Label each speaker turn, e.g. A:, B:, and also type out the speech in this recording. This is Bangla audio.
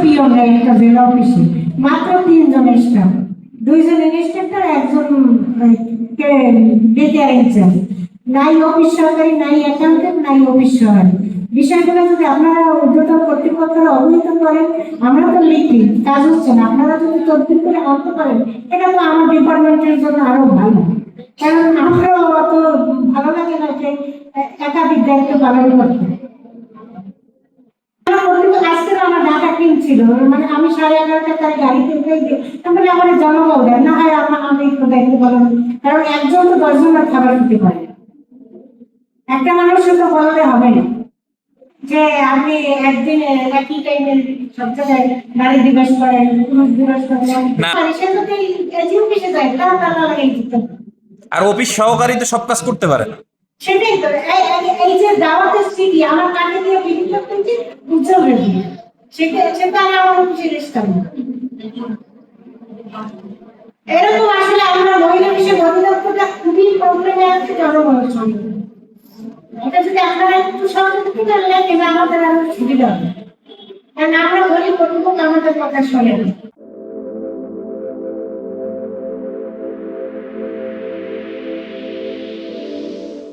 A: পিয়ন নাই একটা জেলা অফিসে, মাত্র 3 জন স্টাফ, 2 জন ইনস্ট্রাক্টর, একজন ডেটা ইনচার্জ, নাই অফিস সহকারী, নাই অ্যাকাউন্টেন্ট, নাই অফিস সহায়ক। বিষয়গুলো যদি আপনারা ঊর্ধ্বতন কর্তৃপক্ষরা অবহিত করেন, আমরা তো লিখি, কাজ হচ্ছে না, আপনারা যদি তদবির করে আনতে পারেন, এটা তো আমার ডিপার্টমেন্টের জন্য আরো ভালো। কারণ আমরাও অত ভালো লাগে না যে একাধিক দায়িত্ব পালন করতে। আজকে আমার ডাটা কিনছিল, মানে আমি 11:30টায় তার গাড়িতে উঠে গিয়ে তারপরে আমার জনগণ দেয় না হয় আমি একটু দায়িত্ব পালন, কারণ একজন তো 10 জনের খাবার দিতে পারে, একটা মানুষের তো বললে হবে না যে আপনি একদিনে একই টাইমে সব জায়গায় নারী দিবস করেন, পুরুষ দিবস করেন, সে যদি এজি অফিসে যায় তার তারা লাগাই দিতে।
B: আর অফিস সহকারী তো সব কাজ করতে পারে না।
A: সেটাই তো, এই যে দাওয়াতের স্মৃতি আমার কাছে দিয়ে বিক্রি করতেছি উজ্জ্বল রেখে, সেটা আমার জিনিসটা না। এরকম আসলে আমরা মহিলা বিষয়ে অধিদপ্তরটা খুবই প্রবলেমে আছে জনগণের সঙ্গে। এটা যদি আপনারা একটু সহযোগিতা করলে আমাদের আরো সুবিধা হবে, কারণ আমরা গরিব কর্তৃপক্ষ আমাদের কথা শোনে না।